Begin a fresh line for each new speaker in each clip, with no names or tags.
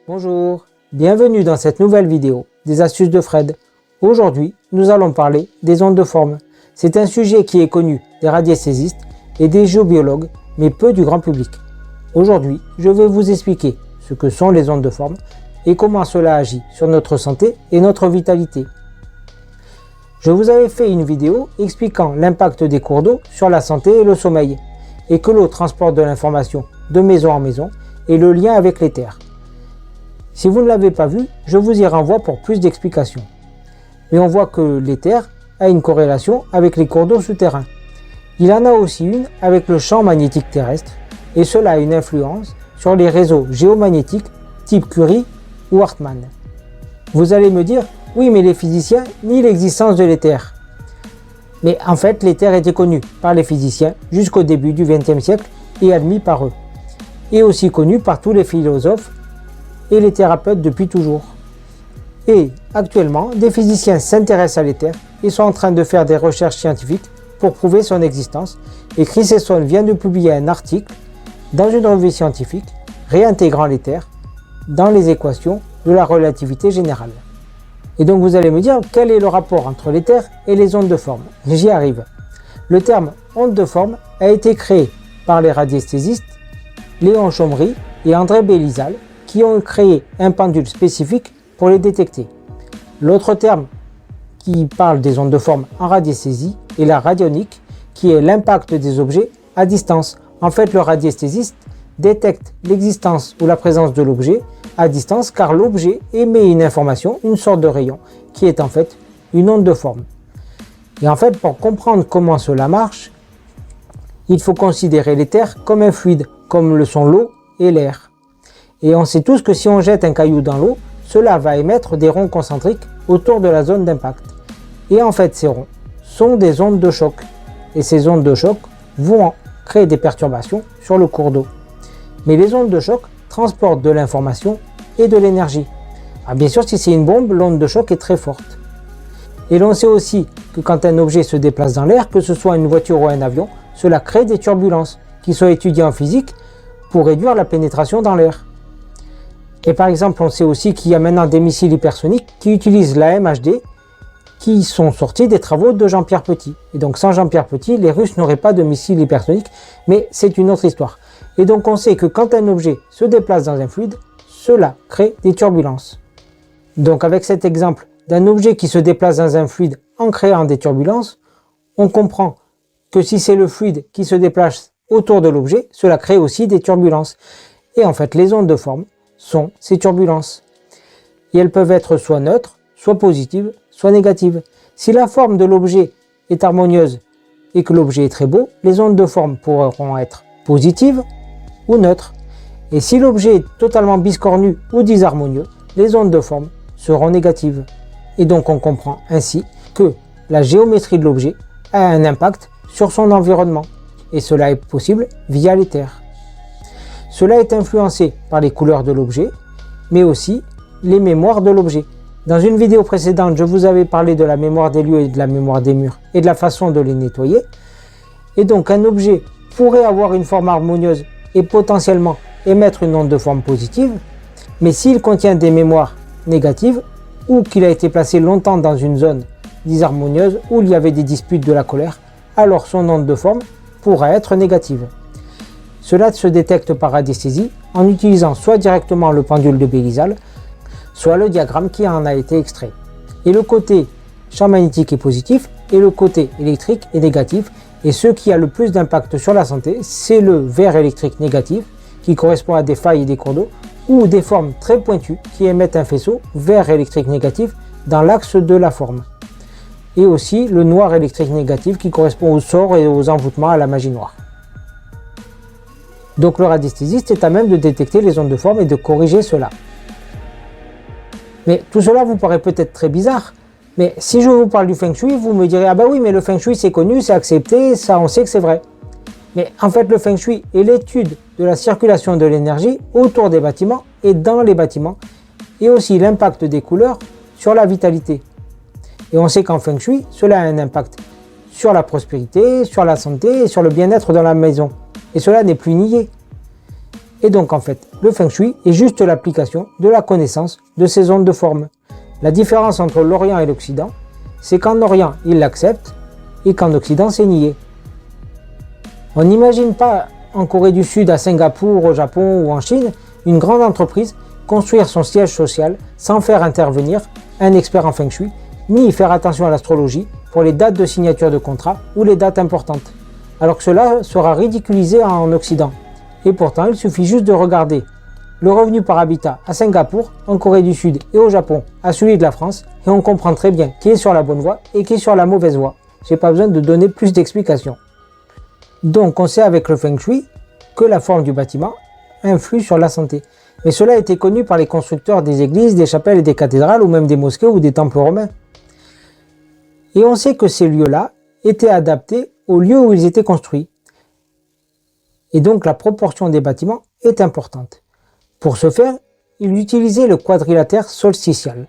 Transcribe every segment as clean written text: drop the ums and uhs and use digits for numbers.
Bonjour, bienvenue dans cette nouvelle vidéo des astuces de Fred. Aujourd'hui, nous allons parler des ondes de forme. C'est un sujet qui est connu des radiesthésistes et des géobiologues, mais peu du grand public. Aujourd'hui, je vais vous expliquer ce que sont les ondes de forme et comment cela agit sur notre santé et notre vitalité. Je vous avais fait une vidéo expliquant l'impact des cours d'eau sur la santé et le sommeil, et que l'eau transporte de l'information de maison en maison et le lien avec les terres. Si vous ne l'avez pas vu, je vous y renvoie pour plus d'explications. Mais on voit que l'éther a une corrélation avec les cours d'eau souterrains. Il en a aussi une avec le champ magnétique terrestre, et cela a une influence sur les réseaux géomagnétiques type Curie ou Hartmann. Vous allez me dire, oui mais les physiciens nient l'existence de l'éther. Mais en fait l'éther était connu par les physiciens jusqu'au début du XXe siècle et admis par eux. Et aussi connu par tous les philosophes et les thérapeutes depuis toujours. Et actuellement, des physiciens s'intéressent à l'éther et sont en train de faire des recherches scientifiques pour prouver son existence, et Chris Esson vient de publier un article dans une revue scientifique réintégrant l'éther dans les équations de la relativité générale. Et donc vous allez me dire, quel est le rapport entre l'éther et les ondes de forme? J'y arrive. Le terme onde de forme a été créé par les radiesthésistes Léon Chomry et André Bélizal, qui ont créé un pendule spécifique pour les détecter. L'autre terme qui parle des ondes de forme en radiesthésie est la radionique, qui est l'impact des objets à distance. En fait, le radiesthésiste détecte l'existence ou la présence de l'objet à distance car l'objet émet une information, une sorte de rayon, qui est en fait une onde de forme. Et en fait, pour comprendre comment cela marche, il faut considérer l'éther comme un fluide, comme le sont l'eau et l'air. Et on sait tous que si on jette un caillou dans l'eau, cela va émettre des ronds concentriques autour de la zone d'impact. Et en fait, ces ronds sont des ondes de choc. Et ces ondes de choc vont créer des perturbations sur le cours d'eau. Mais les ondes de choc transportent de l'information et de l'énergie. Bien sûr, si c'est une bombe, l'onde de choc est très forte. Et l'on sait aussi que quand un objet se déplace dans l'air, que ce soit une voiture ou un avion, cela crée des turbulences qui sont étudiées en physique pour réduire la pénétration dans l'air. Et par exemple, on sait aussi qu'il y a maintenant des missiles hypersoniques qui utilisent la MHD, qui sont sortis des travaux de Jean-Pierre Petit. Et donc sans Jean-Pierre Petit, les Russes n'auraient pas de missiles hypersoniques, mais c'est une autre histoire. Et donc on sait que quand un objet se déplace dans un fluide, cela crée des turbulences. Donc avec cet exemple d'un objet qui se déplace dans un fluide en créant des turbulences, on comprend que si c'est le fluide qui se déplace autour de l'objet, cela crée aussi des turbulences. Et en fait, les ondes de forme sont ces turbulences. Et elles peuvent être soit neutres, soit positives, soit négatives. Si la forme de l'objet est harmonieuse et que l'objet est très beau, les ondes de forme pourront être positives ou neutres. Et si l'objet est totalement biscornu ou disharmonieux, les ondes de forme seront négatives. Et donc on comprend ainsi que la géométrie de l'objet a un impact sur son environnement. Et cela est possible via l'éther. Cela est influencé par les couleurs de l'objet, mais aussi les mémoires de l'objet. Dans une vidéo précédente, je vous avais parlé de la mémoire des lieux et de la mémoire des murs et de la façon de les nettoyer. Et donc un objet pourrait avoir une forme harmonieuse et potentiellement émettre une onde de forme positive, mais s'il contient des mémoires négatives ou qu'il a été placé longtemps dans une zone disharmonieuse où il y avait des disputes, de la colère, alors son onde de forme pourra être négative. Cela se détecte par radiesthésie en utilisant soit directement le pendule de Bélizal, soit le diagramme qui en a été extrait. Et le côté champ magnétique est positif et le côté électrique est négatif. Et ce qui a le plus d'impact sur la santé, c'est le vert électrique négatif qui correspond à des failles et des cours d'eau ou des formes très pointues qui émettent un faisceau vert électrique négatif dans l'axe de la forme. Et aussi le noir électrique négatif qui correspond aux sorts et aux envoûtements à la magie noire. Donc le radiesthésiste est à même de détecter les ondes de forme et de corriger cela. Mais tout cela vous paraît peut-être très bizarre, mais si je vous parle du Feng Shui, vous me direz « Ah bah oui, mais le Feng Shui c'est connu, c'est accepté, ça on sait que c'est vrai ». Mais en fait le Feng Shui est l'étude de la circulation de l'énergie autour des bâtiments et dans les bâtiments, et aussi l'impact des couleurs sur la vitalité. Et on sait qu'en Feng Shui, cela a un impact sur la prospérité, sur la santé et sur le bien-être dans la maison. Et cela n'est plus nié. Et donc en fait, le Feng Shui est juste l'application de la connaissance de ces ondes de forme. La différence entre l'Orient et l'Occident, c'est qu'en Orient, ils l'acceptent et qu'en Occident, c'est nié. On n'imagine pas en Corée du Sud, à Singapour, au Japon ou en Chine, une grande entreprise construire son siège social sans faire intervenir un expert en Feng Shui, ni faire attention à l'astrologie pour les dates de signature de contrat ou les dates importantes, alors que cela sera ridiculisé en Occident. Et pourtant, il suffit juste de regarder le revenu par habitat à Singapour, en Corée du Sud et au Japon à celui de la France, et on comprend très bien qui est sur la bonne voie et qui est sur la mauvaise voie. J'ai pas besoin de donner plus d'explications. Donc on sait avec le Feng Shui que la forme du bâtiment influe sur la santé. Mais cela a été connu par les constructeurs des églises, des chapelles et des cathédrales, ou même des mosquées ou des temples romains. Et on sait que ces lieux-là étaient adaptés aux lieux où ils étaient construits. Et donc la proportion des bâtiments est importante. Pour ce faire, il utilisait le quadrilatère solsticial.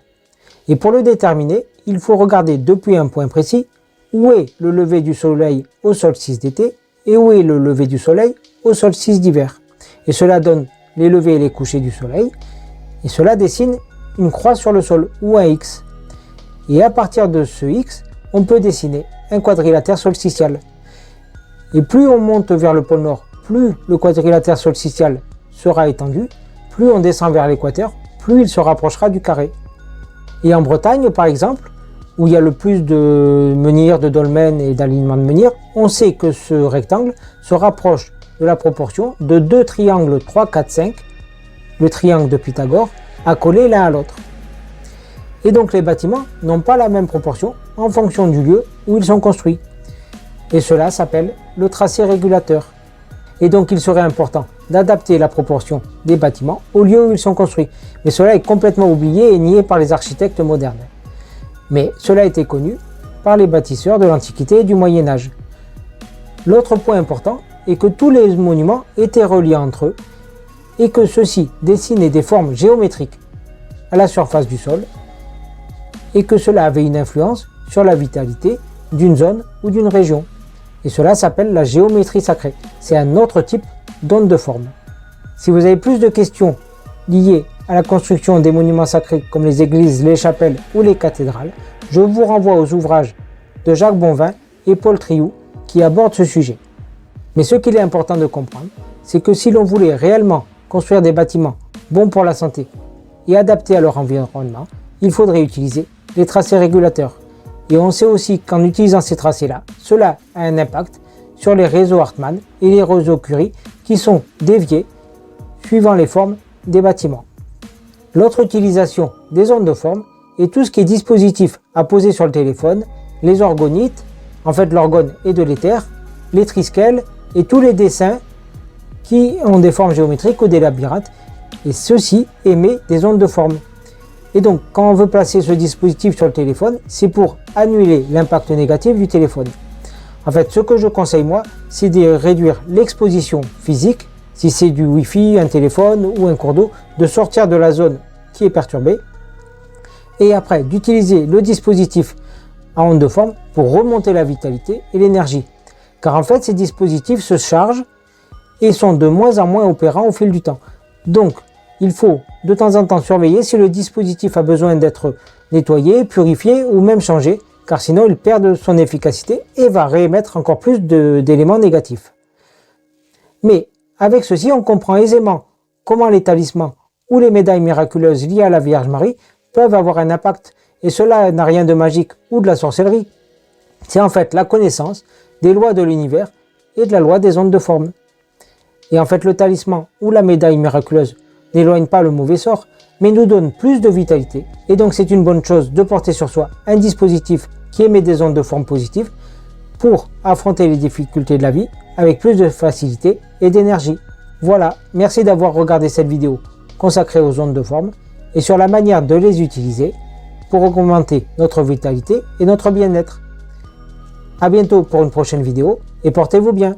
Et pour le déterminer, il faut regarder depuis un point précis où est le lever du soleil au solstice d'été et où est le lever du soleil au solstice d'hiver. Et cela donne les levers et les couchers du soleil, et cela dessine une croix sur le sol ou un X. Et à partir de ce X, on peut dessiner un quadrilatère solsticial. Et plus on monte vers le pôle Nord, plus le quadrilatère solsticial sera étendu, plus on descend vers l'équateur, plus il se rapprochera du carré. Et en Bretagne, par exemple, où il y a le plus de menhirs, de dolmens et d'alignements de menhirs, on sait que ce rectangle se rapproche de la proportion de deux triangles 3, 4, 5, le triangle de Pythagore, accolés l'un à l'autre. Et donc les bâtiments n'ont pas la même proportion en fonction du lieu où ils sont construits. Et cela s'appelle le tracé régulateur. Et donc il serait important d'adapter la proportion des bâtiments au lieu où ils sont construits. Mais cela est complètement oublié et nié par les architectes modernes. Mais cela a été connu par les bâtisseurs de l'Antiquité et du Moyen-Âge. L'autre point important est que tous les monuments étaient reliés entre eux et que ceux-ci dessinaient des formes géométriques à la surface du sol et que cela avait une influence sur la vitalité d'une zone ou d'une région. Et cela s'appelle la géométrie sacrée. C'est un autre type d'onde de forme. Si vous avez plus de questions liées à la construction des monuments sacrés comme les églises, les chapelles ou les cathédrales, je vous renvoie aux ouvrages de Jacques Bonvin et Paul Trioux qui abordent ce sujet. Mais ce qu'il est important de comprendre, c'est que si l'on voulait réellement construire des bâtiments bons pour la santé et adaptés à leur environnement, il faudrait utiliser les tracés régulateurs. Et on sait aussi qu'en utilisant ces tracés-là, cela a un impact sur les réseaux Hartmann et les réseaux Curie qui sont déviés suivant les formes des bâtiments. L'autre utilisation des ondes de forme est tout ce qui est dispositif à poser sur le téléphone, les orgonites, en fait l'orgone est de l'éther, les triskel et tous les dessins qui ont des formes géométriques ou des labyrinthes, et ceux-ci émettent des ondes de forme. Et donc quand on veut placer ce dispositif sur le téléphone, c'est pour annuler l'impact négatif du téléphone. En fait, ce que je conseille moi, c'est de réduire l'exposition physique, si c'est du Wi-Fi, un téléphone ou un cours d'eau, de sortir de la zone qui est perturbée, et après d'utiliser le dispositif à onde de forme pour remonter la vitalité et l'énergie. Car en fait, ces dispositifs se chargent et sont de moins en moins opérants au fil du temps. Donc, il faut de temps en temps surveiller si le dispositif a besoin d'être nettoyé, purifié ou même changé, car sinon il perd de son efficacité et va réémettre encore plus d'éléments négatifs. Mais avec ceci, on comprend aisément comment les talismans ou les médailles miraculeuses liées à la Vierge Marie peuvent avoir un impact, et cela n'a rien de magique ou de la sorcellerie. C'est en fait la connaissance des lois de l'univers et de la loi des ondes de forme. Et en fait, le talisman ou la médaille miraculeuse n'éloigne pas le mauvais sort, mais nous donne plus de vitalité, et donc c'est une bonne chose de porter sur soi un dispositif qui émet des ondes de forme positives pour affronter les difficultés de la vie avec plus de facilité et d'énergie. Voilà, merci d'avoir regardé cette vidéo consacrée aux ondes de forme et sur la manière de les utiliser pour augmenter notre vitalité et notre bien-être. A bientôt pour une prochaine vidéo et portez-vous bien.